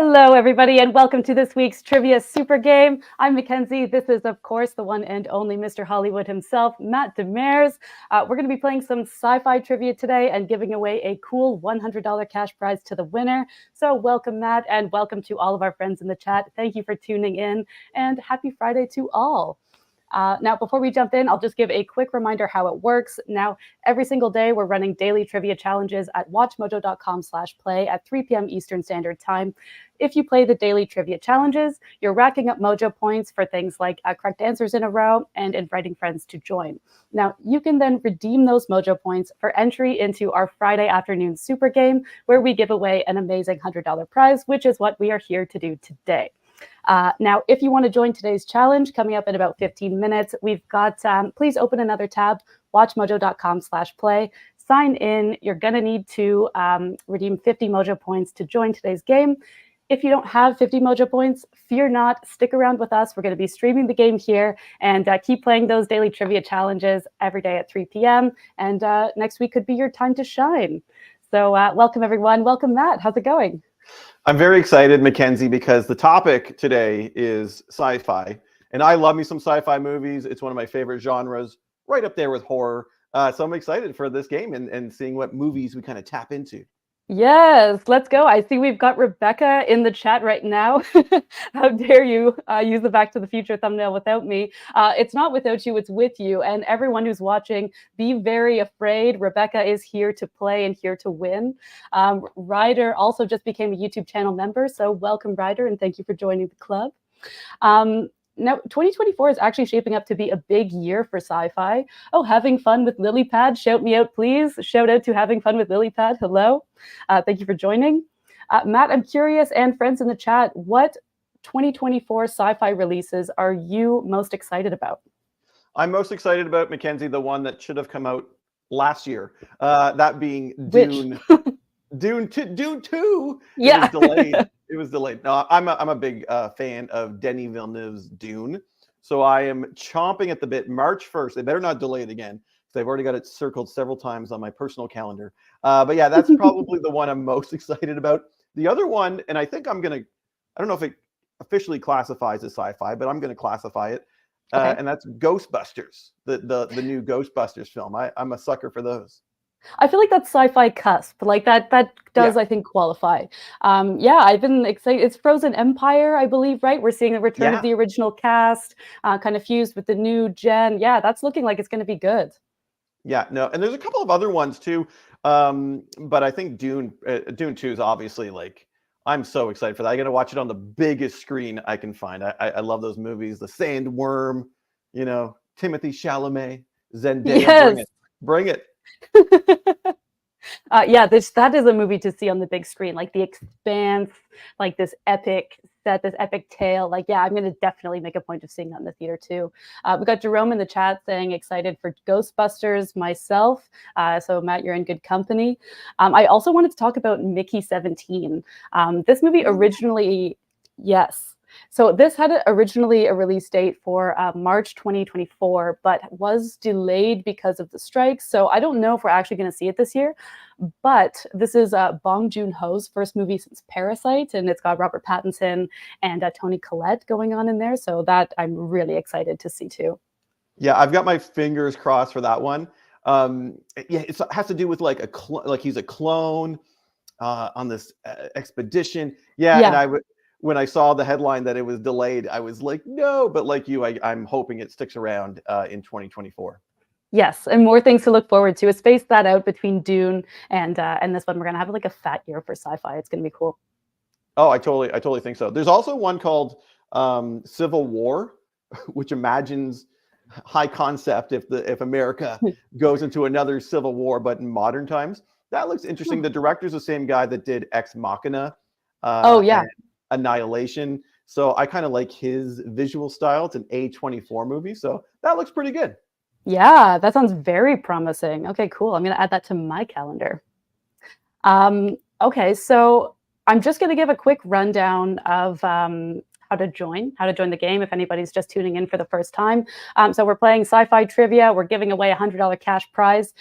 Hello, everybody, and welcome to this week's Trivia Super Game. I'm Mackenzie. This is, of course, the one and only Mr. Hollywood himself, Matt Demers. We're going to be playing some sci-fi trivia today and giving away a cool $100 cash prize to the winner. So welcome, Matt, and welcome to all of our friends in the chat. Thank you for tuning in, and happy Friday to all. Now, before we jump in, I'll just give a quick reminder how it works. Now, every single day, we're running daily trivia challenges at WatchMojo.com/play at 3 p.m. Eastern Standard Time. If you play the daily trivia challenges, you're racking up mojo points for things like correct answers in a row and inviting friends to join. Now, you can then redeem those mojo points for entry into our Friday afternoon super game, where we give away an amazing $100 prize, which is what we are here to do today. Now, if you want to join today's challenge, coming up in about 15 minutes, we've got, please open another tab, WatchMojo.com/play. Sign in. You're going to need to redeem 50 mojo points to join today's game. If you don't have 50 mojo points, fear not. Stick around with us. We're going to be streaming the game here and keep playing those daily trivia challenges every day at 3 p.m. And next week could be your time to shine. So welcome, everyone. Welcome, Matt. How's it going? I'm very excited, Mackenzie, because the topic today is sci-fi. And I love me some sci-fi movies. It's one of my favorite genres, right up there with horror. So I'm excited for this game and seeing what movies we kind of tap into. Yes, let's go. I see we've got Rebecca in the chat right now. How dare you use the Back to the Future thumbnail without me? It's not without you, it's with you. And everyone who's watching, be very afraid. Rebecca is here to play and here to win. Ryder also just became a YouTube channel member. So welcome, Ryder, and thank you for joining the club. Now, 2024 is actually shaping up to be a big year for sci-fi. Oh, having fun with LilyPad. Shout me out, please. Shout out to having fun with LilyPad. Hello. Thank you for joining. Matt, I'm curious, and friends in the chat, what 2024 sci-fi releases are you most excited about? I'm most excited about, Mackenzie, the one that should have come out last year. That being Dune. Dune 2. Yeah. It was delayed. It was delayed. No, I'm a big fan of Denis Villeneuve's Dune. So I am chomping at the bit. March 1st. They better not delay it again, because I've already got it circled several times on my personal calendar. But yeah, that's probably the one I'm most excited about. The other one, and I think I don't know if it officially classifies as sci-fi, but I'm going to classify it. Okay. And that's Ghostbusters, the new Ghostbusters film. I'm a sucker for those. I feel like that's sci-fi cusp, like that does, yeah. I think, qualify. Yeah, I've been excited. It's Frozen Empire, I believe, right? We're seeing the return of the original cast, kind of fused with the new gen. Yeah, that's looking like it's going to be good. Yeah, no, and there's a couple of other ones too, but I think Dune 2 is obviously, like, I'm so excited for that. I got to watch it on the biggest screen I can find. I love those movies. The Sandworm, you know, Timothée Chalamet, Zendaya, yes. Bring it. Yeah, that is a movie to see on the big screen, like The Expanse, like this epic set, this epic tale. Like, yeah, I'm going to definitely make a point of seeing that in the theater too. We got Jerome in the chat saying excited for Ghostbusters myself. So Matt, you're in good company. I also wanted to talk about Mickey 17. This movie originally, yes. So this had originally a release date for March 2024, but was delayed because of the strikes. So I don't know if we're actually going to see it this year. But this is Bong Joon-ho's first movie since Parasite, and it's got Robert Pattinson and Toni Collette going on in there. So that I'm really excited to see too. Yeah, I've got my fingers crossed for that one. Yeah, it has to do with like he's a clone on this expedition. Yeah, and when I saw the headline that it was delayed, I was like, no, but like you, I'm hoping it sticks around in 2024. Yes, and more things to look forward to. Space that out between Dune and this one. We're gonna have like a fat year for sci-fi. It's gonna be cool. Oh, I totally think so. There's also one called Civil War, which imagines high concept if America goes into another civil war, but in modern times. That looks interesting. The director's the same guy that did Ex Machina. Oh yeah. Annihilation. So I kind of like his visual style. It's an A24 movie, so that looks pretty good. Yeah, that sounds very promising. Okay, cool. I'm going to add that to my calendar. Okay, so I'm just going to give a quick rundown of how to join the game if anybody's just tuning in for the first time. So we're playing sci-fi trivia. We're giving away a $100 cash prize.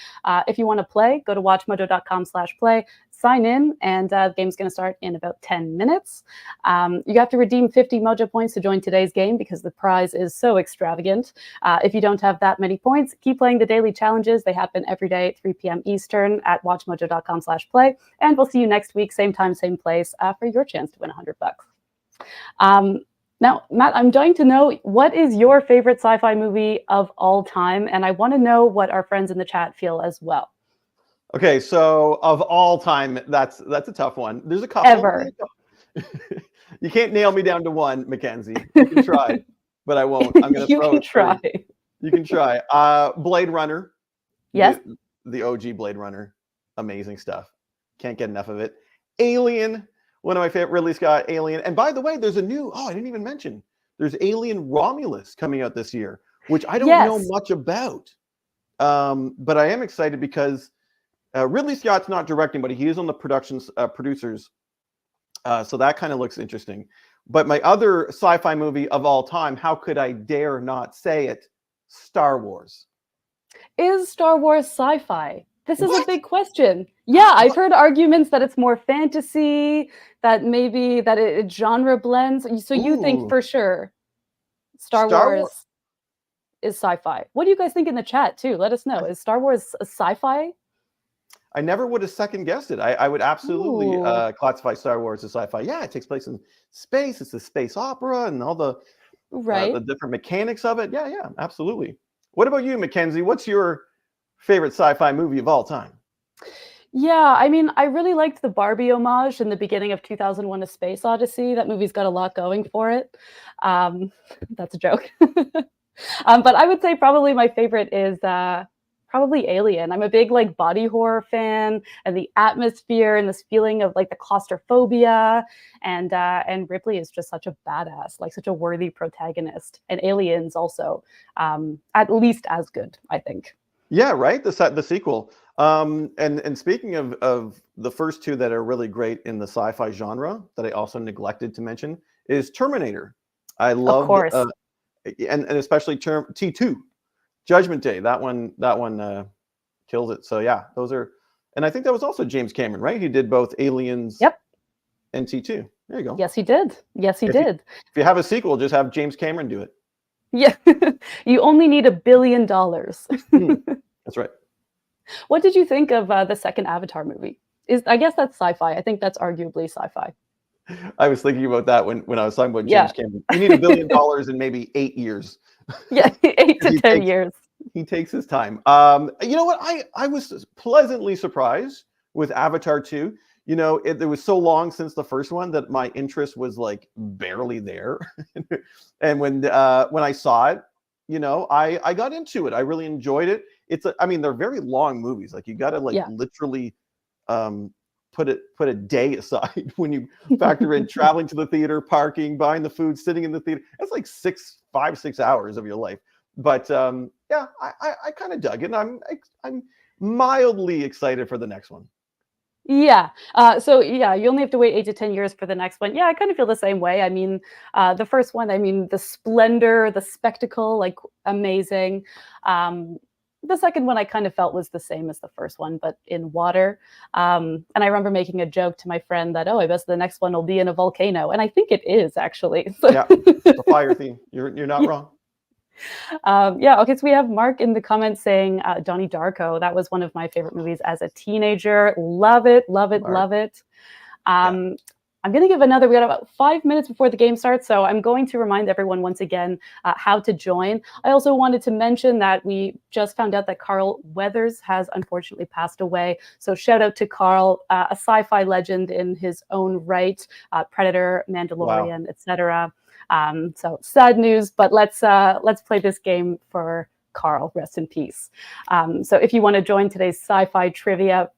If you want to play, go to WatchMojo.com/play. sign in, and the game's going to start in about 10 minutes. You have to redeem 50 Mojo points to join today's game because the prize is so extravagant. If you don't have that many points, keep playing the daily challenges. They happen every day at 3 p.m. Eastern at WatchMojo.com/play. And we'll see you next week, same time, same place, for your chance to win $100. Now, Matt, I'm dying to know, what is your favorite sci-fi movie of all time? And I want to know what our friends in the chat feel as well. Okay, so of all time, that's a tough one. There's a couple. Ever. You can't nail me down to one, Mackenzie. You can try, but I won't. I'm going to throw it. Try. You can try. Blade Runner. Yes. The OG Blade Runner. Amazing stuff. Can't get enough of it. Alien. One of my favorite, Ridley Scott, Alien. And by the way, there's a new, I didn't even mention, there's Alien Romulus coming out this year, which I don't know much about. But I am excited because Ridley Scott's not directing, but he is on the producers. So that kind of looks interesting. But my other sci-fi movie of all time, how could I dare not say it? Star Wars. Is Star Wars sci-fi? This is a big question. Yeah, I've heard arguments that it's more fantasy, that maybe that it genre blends. So you think for sure Star Wars is sci-fi. What do you guys think in the chat too? Let us know. Is Star Wars a sci-fi? I never would have second guessed it. I would absolutely classify Star Wars as sci-fi. Yeah, it takes place in space. It's a space opera and all the different mechanics of it. Yeah, absolutely. What about you, Mackenzie? What's your favorite sci-fi movie of all time? Yeah, I mean, I really liked the Barbie homage in the beginning of 2001: A Space Odyssey. That movie's got a lot going for it. That's a joke. But I would say probably my favorite is probably Alien. I'm a big body horror fan, and the atmosphere and this feeling of the claustrophobia, and Ripley is just such a badass, such a worthy protagonist. And Aliens also at least as good, I think. Yeah, right. The sequel. And speaking of the first two that are really great in the sci-fi genre that I also neglected to mention is Terminator. I love, and especially T2, Judgment Day. That one kills it. So yeah, those are, and I think that was also James Cameron, right? He did both Aliens. And T2. There you go. Yes, he did. Yes, he did. If you have a sequel, just have James Cameron do it. Yeah, you only need $1 billion. That's right. What did you think of the second Avatar movie? I guess that's sci-fi. I think that's arguably sci-fi. I was thinking about that when I was talking about James Cameron. You need $1 billion in maybe 8 years. Yeah, 8 to 10 years. He takes his time. You know what? I was pleasantly surprised with Avatar 2. You know, it was so long since the first one that my interest was barely there. And when I saw it, you know, I got into it. I really enjoyed it. I mean, they're very long movies. You got to literally put a day aside when you factor in traveling to the theater, parking, buying the food, sitting in the theater. That's 5, 6 hours of your life. But yeah, I kind of dug it. And I'm mildly excited for the next one. Yeah. So yeah, you only have to wait 8 to 10 years for the next one. Yeah, I kind of feel the same way. I mean, the first one, I mean, the splendor, the spectacle, amazing. The second one I kind of felt was the same as the first one, but in water. And I remember making a joke to my friend that, I bet the next one will be in a volcano. And I think it is, actually. Yeah, the fire theme. You're not wrong. Yeah, okay, so we have Mark in the comments saying Donnie Darko. That was one of my favorite movies as a teenager. Love it, love it, Mark. Love it. I'm going to give we got about 5 minutes before the game starts, so I'm going to remind everyone once again how to join. I also wanted to mention that we just found out that Carl Weathers has unfortunately passed away. So shout out to Carl, a sci-fi legend in his own right, Predator, Mandalorian, etc. So sad news, but let's play this game for Carl. Rest in peace. So if you want to join today's sci-fi trivia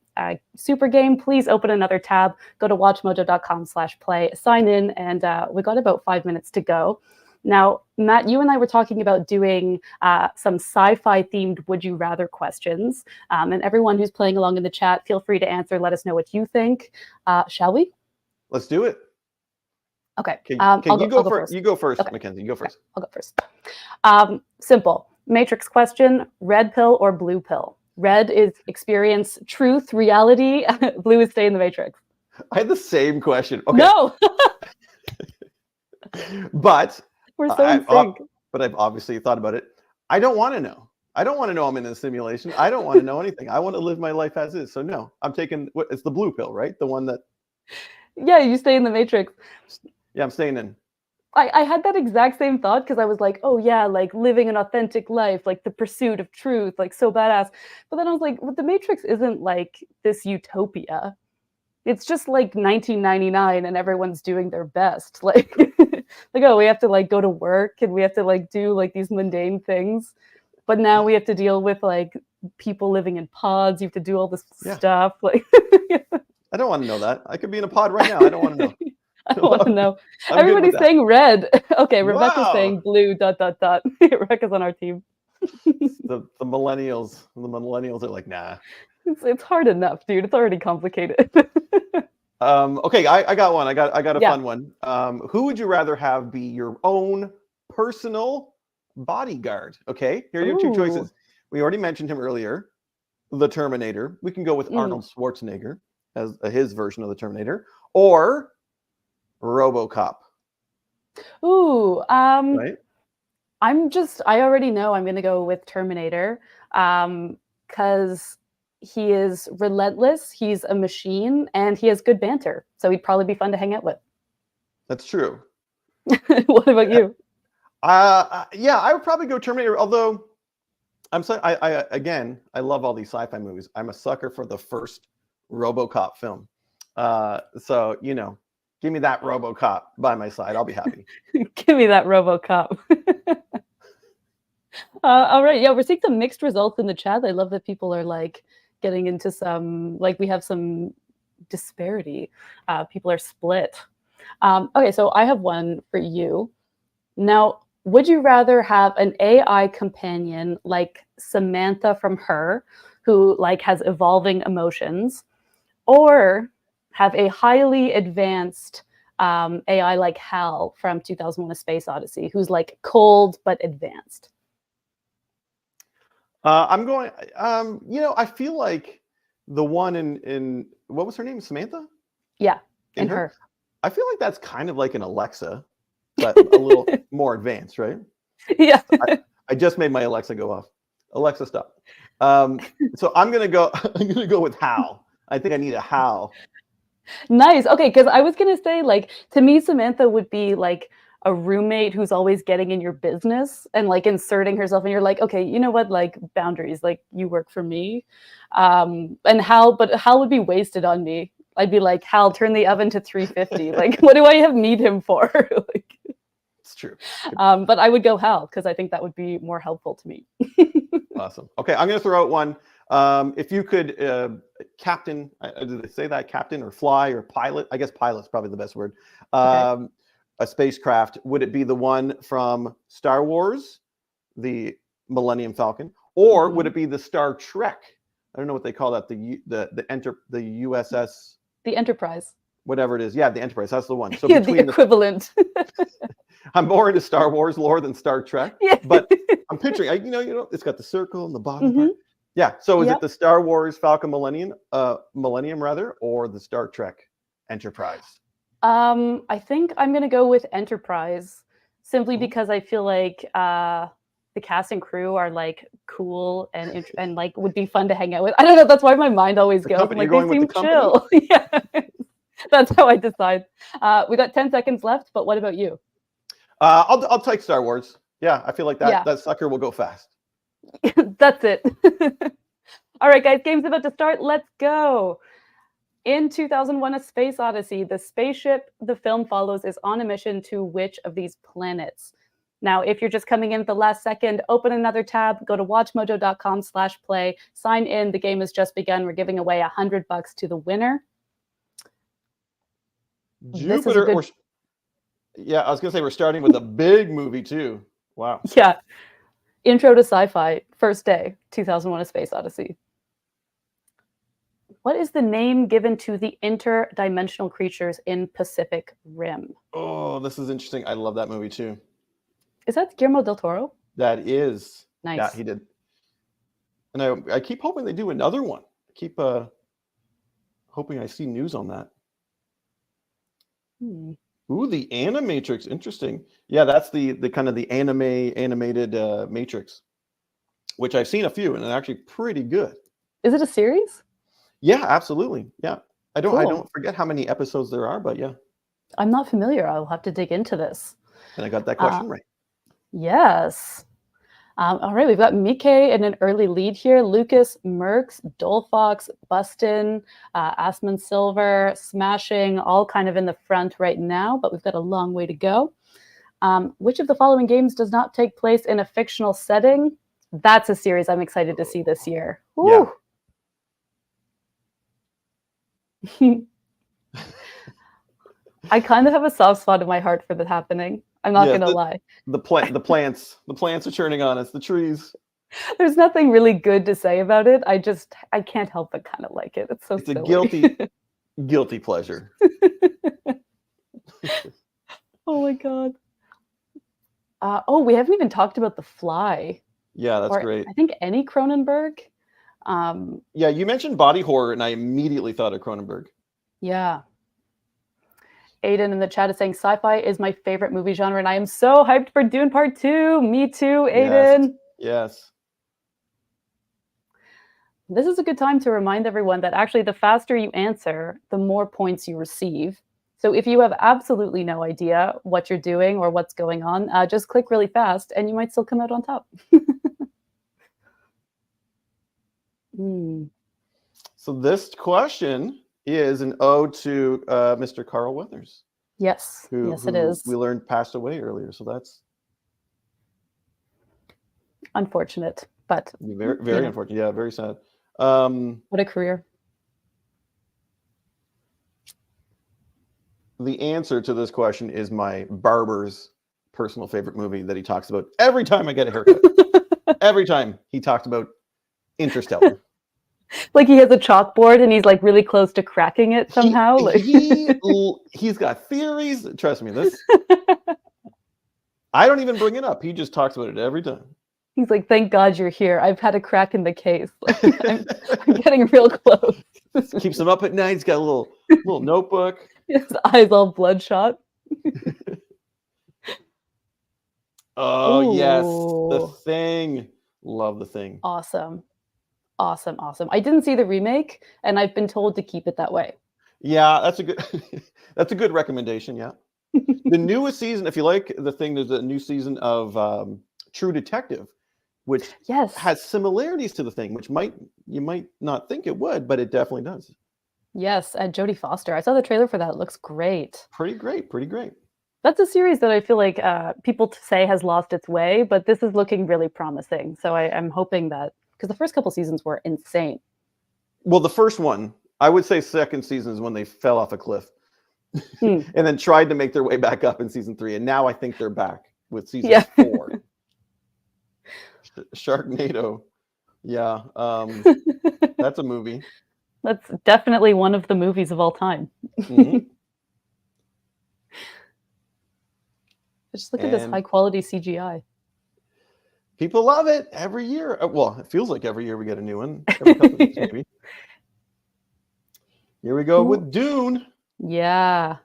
super game, please open another tab, go to WatchMojo.com/play, sign in, and we got about 5 minutes to go. Now, Matt, you and I were talking about doing some sci-fi themed would you rather questions. And everyone who's playing along in the chat, feel free to answer. Let us know what you think. Shall we? Let's do it. Okay. Can you go first? You go first, okay. Mackenzie. You go first. Okay, I'll go first. Simple. Matrix question, red pill or blue pill? Red is experience truth, reality. Blue is stay in the Matrix. I had the same question. Okay. No, But we're so in sync. but I've obviously thought about it. I don't want to know. I don't want to know I'm in a simulation. I don't want to know anything. I want to live my life as is. So no, I'm taking it's the blue pill, right? The one that Yeah, you stay in the Matrix. yeah, I'm staying in. I had that exact same thought because I was like, oh yeah, like living an authentic life, like the pursuit of truth, like so badass. But then I was like, well, the Matrix isn't like this utopia. It's just like 1999 and everyone's doing their best. Like, like, oh, we have to like go to work and we have to like do like these mundane things. But now we have to deal with like people living in pods. You have to do all this stuff. Like, I don't want to know that. I could be in a pod right now. I don't want to know. I don't want to know. I'm Everybody's saying red. Okay, Rebecca's Wow. saying blue. ... Rebecca's on our team. the millennials. The millennials are like, nah. It's hard enough, dude. It's already complicated. Okay, I got one. I got a Yeah. fun one. Who would you rather have be your own personal bodyguard? Okay, here are your two Ooh. choices. We already mentioned him earlier, the Terminator. We can go with Mm. Arnold Schwarzenegger as his version of the Terminator, or RoboCop. Ooh. Right? I already know I'm gonna go with Terminator. Because he is relentless, he's a machine, and he has good banter. So he'd probably be fun to hang out with. That's true. What about you? Yeah, I would probably go Terminator. Although again, I love all these sci-fi movies. I'm a sucker for the first RoboCop film. So give me that RoboCop by my side. I'll be happy. Give me that RoboCop. All right, yeah, we're seeing some mixed results in the chat. I love that people are like getting into some like we have some disparity. People are split. Okay, so I have one for you. Now, would you rather have an AI companion like Samantha from Her, who like has evolving emotions, or have a highly advanced AI like Hal from 2001: A Space Odyssey, who's like cold but advanced? I'm going. I feel like the one in what was her name? Samantha. Yeah, In Her. I feel like that's kind of like an Alexa, but a little more advanced, right? Yeah. I just made my Alexa go off. Alexa, stop. So I'm gonna go. I'm gonna go with Hal. I think I need a Hal. Nice. Okay, because I was gonna say, like, to me, Samantha would be like a roommate who's always getting in your business and like inserting herself, and you're like, okay, you know what? Like boundaries, like you work for me. And but Hal would be wasted on me. I'd be like, Hal, turn the oven to 350. Like, what do I need him for? Like, It's true. but I would go Hal because I think that would be more helpful to me. Awesome. Okay, I'm going to throw out one. If you could, captain, did they say that captain or fly or pilot? I guess pilot's probably the best word. Okay. A spacecraft. Would it be the one from Star Wars, the Millennium Falcon, or would it be the Star Trek? I don't know what they call that. The USS. The Enterprise. Whatever it is. Yeah, the Enterprise. That's the one. So Yeah, the equivalent. I'm more into Star Wars lore than Star Trek. Yeah. But I'm picturing, it's got the circle and the bottom part. Yeah. So is it the Star Wars Falcon Millennium rather, or the Star Trek Enterprise? I think I'm gonna go with Enterprise simply because I feel like the cast and crew are like cool and like would be fun to hang out with. I don't know. That's why my mind always goes. I'm like, they seem chill. Yeah, that's how I decide. We got 10 seconds left, but what about you? I'll take Star Wars. Yeah, I feel like that sucker will go fast. That's it. All right, guys, game's about to start. Let's go. In 2001: A Space Odyssey, the spaceship the film follows is on a mission to which of these planets? Now, if you're just coming in at the last second, open another tab, go to WatchMojo.com/play, sign in. The game has just begun. We're giving away $100 to the winner. Jupiter. Yeah, I was going to say we're starting with a big movie too. Wow. Yeah. Intro to Sci-Fi, first day, 2001: A Space Odyssey. What is the name given to the interdimensional creatures in Pacific Rim? Oh, this is interesting. I love that movie too. Is that Guillermo del Toro? That is. Nice. Yeah, he did. And I keep hoping they do another one. I keep hoping I see news on that. Ooh, the Animatrix. Interesting. Yeah, that's the kind of the animated Matrix, which I've seen a few and they're actually pretty good. Is it a series? Yeah, absolutely. Yeah. I Cool. don't forget how many episodes there are, but yeah. I'm not familiar. I'll have to dig into this. And I got that question right. Yes. All right, we've got Mike in an early lead here. Lucas, Merckx, Dolphox, Bustin, Asman Silver, Smashing, all kind of in the front right now, but we've got a long way to go. Which of the following games does not take place in a fictional setting? That's a series I'm excited to see this year. Woo! Yeah. I kind of have a soft spot in my heart for that happening. I'm not going to lie. The plants are turning on us, the trees. There's nothing really good to say about it. I can't help but kind of like it. It's so silly. A guilty pleasure. Oh my God. We haven't even talked about The Fly. Yeah, that's great. I think any Cronenberg. Yeah, you mentioned body horror and I immediately thought of Cronenberg. Yeah. Aiden in the chat is saying sci-fi is my favorite movie genre, and I am so hyped for Dune Part 2. Me too, Aiden. Yes. This is a good time to remind everyone that actually the faster you answer, the more points you receive. So if you have absolutely no idea what you're doing or what's going on, just click really fast and you might still come out on top. So this question is an ode to Mr. Carl Weathers. Yes, yes, it is. We learned passed away earlier, so that's unfortunate, but very unfortunate. Yeah, very sad. What a career. The answer to this question is my barber's personal favorite movie that he talks about every time I get a haircut. Every time he talks about Interstellar. Like he has a chalkboard and he's like really close to cracking it somehow. He's got theories. Trust me, I don't even bring it up. He just talks about it every time. He's like, thank God you're here. I've had a crack in the case. I'm getting real close. Keeps him up at night. He's got a little notebook. His eyes all bloodshot. Oh, yes. The Thing. Love The Thing. Awesome. I didn't see the remake, and I've been told to keep it that way. Yeah, that's a good recommendation. Yeah. The newest season, if you like The Thing, there's a new season of True Detective, which has similarities to The Thing, which you might not think it would, but it definitely does. Yes, and Jodie Foster. I saw the trailer for that. It looks great. Pretty great. That's a series that I feel like people say has lost its way, but this is looking really promising. So I'm hoping that, because the first couple seasons were insane. Well, the first one, I would say second season is when they fell off a cliff and then tried to make their way back up in season 3. And now I think they're back with season 4. Sharknado. Yeah. That's a movie. That's definitely one of the movies of all time. Just look at this high quality CGI. People love it every year. Well, it feels like every year we get a new one. Every couple weeks, maybe. Here we go with Dune. Yeah.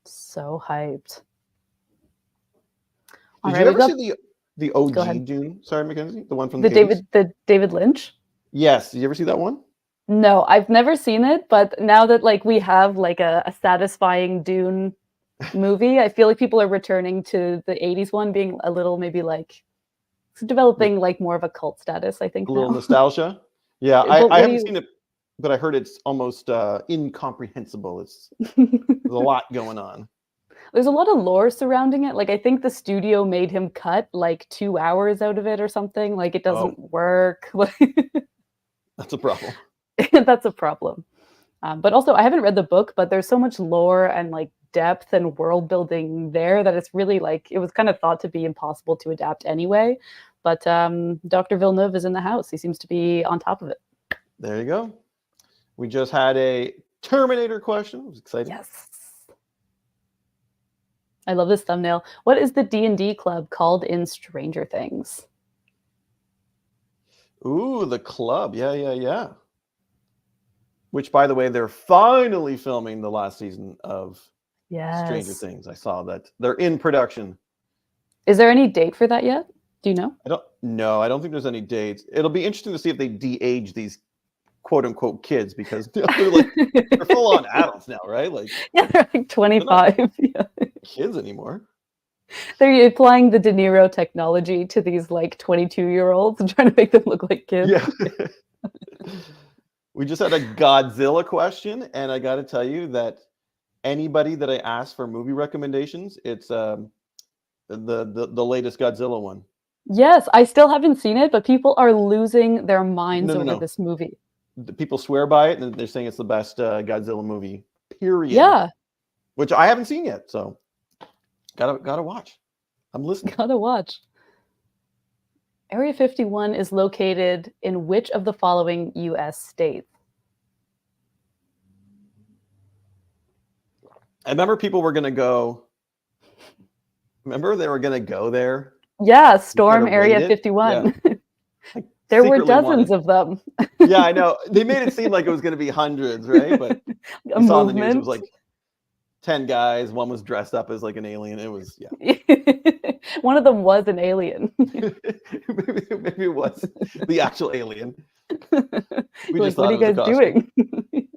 So hyped. Did you ever see the OG Dune? Sorry, Mackenzie, the one from the 80s? The David Lynch? Yes. Did you ever see that one? No, I've never seen it, but now that like we have like a satisfying Dune movie, I feel like people are returning to the 80s one, being a little maybe like developing like more of a cult status, I think. A little nostalgia. Yeah, I haven't seen it, but I heard it's almost incomprehensible. There's a lot going on. There's a lot of lore surrounding it. Like I think the studio made him cut like 2 hours out of it or something. Like it doesn't work. That's a problem. That's a problem. But also I haven't read the book, but there's so much lore and like depth and world building there that it's really like, it was kind of thought to be impossible to adapt anyway. But Dr. Villeneuve is in the house. He seems to be on top of it. There you go. We just had a Terminator question. It was exciting. Yes. I love this thumbnail. What is the D&D club called in Stranger Things? Ooh, The Club. Yeah. Which, by the way, they're finally filming the last season of Stranger Yes. Things. I saw that they're in production. Is there any date for that yet? Do you know? I don't think there's any dates. It'll be interesting to see if they de-age these quote unquote kids, because they're full on adults now, right? Like, Yeah, they're like 25. Yeah. kids anymore. They're applying the De Niro technology to these like 22-year-olds and trying to make them look like kids. Yeah. We just had a Godzilla question, and I got to tell you that anybody that I asked for movie recommendations, it's the latest Godzilla one. Yes, I still haven't seen it, but people are losing their minds over No. this movie. The people swear by it, and they're saying it's the best Godzilla movie, period. Yeah. Which I haven't seen yet, so gotta watch. I'm listening. Gotta watch. Area 51 is located in which of the following U.S. states? I remember people were gonna go. Remember they were gonna go there? Yeah, storm Area 51. Yeah. There were dozens of them. Yeah, I know. They made it seem like it was going to be hundreds, right? But A you saw in the news, movement. it was like 10 guys. One was dressed up as like an alien. It was, yeah. One of them was an alien. maybe it was the actual alien. We Like, just what thought are you it was a guys costume. doing?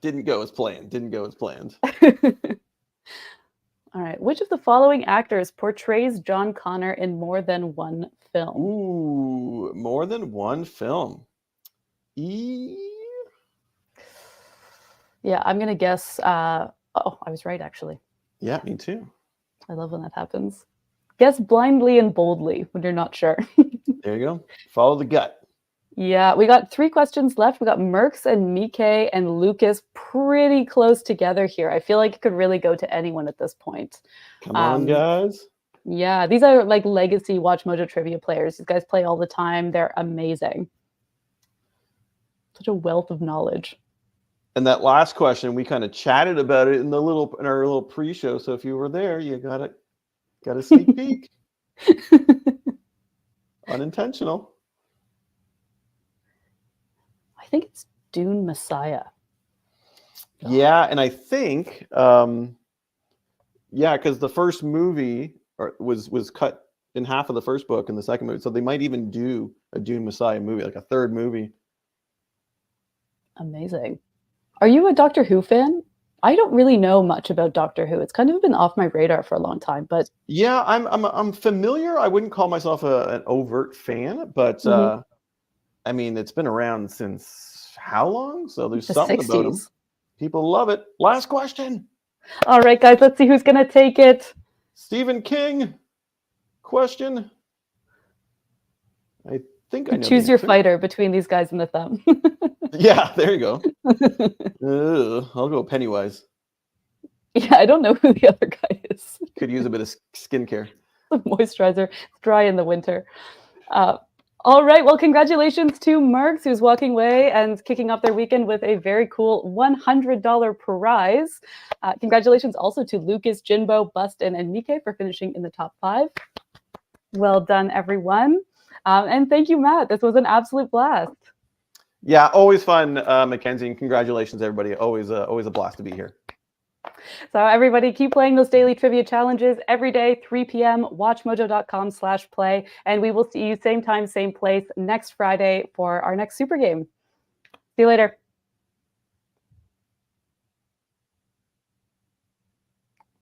Didn't go as planned. All right. Which of the following actors portrays John Connor in more than one film? Ooh, more than one film. Yeah, I'm going to guess. I was right, actually. Yeah, me too. I love when that happens. Guess blindly and boldly when you're not sure. There you go. Follow the gut. Yeah, we got 3 questions left. We got Merks and Mike and Lucas pretty close together here. I feel like it could really go to anyone at this point. Come on, guys. Yeah, these are like legacy Watch Mojo trivia players. These guys play all the time. They're amazing. Such a wealth of knowledge. And that last question, we kind of chatted about it in our little pre-show. So if you were there, you got a sneak peek. Unintentional. I think it's Dune Messiah. Yeah, and I think, because the first movie was cut in half of the first book and the second movie, so they might even do a Dune Messiah movie, like a third movie. Amazing. Are you a Doctor Who fan? I don't really know much about Doctor Who. It's kind of been off my radar for a long time, but yeah, I'm familiar. I wouldn't call myself an overt fan, but I mean, it's been around since how long? So there's something 60s. about them. People love it. Last question. All right, guys, let's see who's going to take it. Stephen King question. I think I know. Choose your fighter between these guys and the thumb. Yeah, there you go. I'll go Pennywise. Yeah, I don't know who the other guy is. Could use a bit of skincare. Moisturizer. It's dry in the winter. All right. Well, congratulations to Merks, who's walking away and kicking off their weekend with a very cool $100 prize. Congratulations also to Lucas, Jinbo, Bustin, and Mike for finishing in the top 5. Well done, everyone. And thank you, Matt. This was an absolute blast. Yeah, always fun, Mackenzie, and congratulations, everybody. Always a blast to be here. So everybody keep playing those daily trivia challenges every day, 3 p.m., WatchMojo.com/play. And we will see you same time, same place next Friday for our next super game. See you later.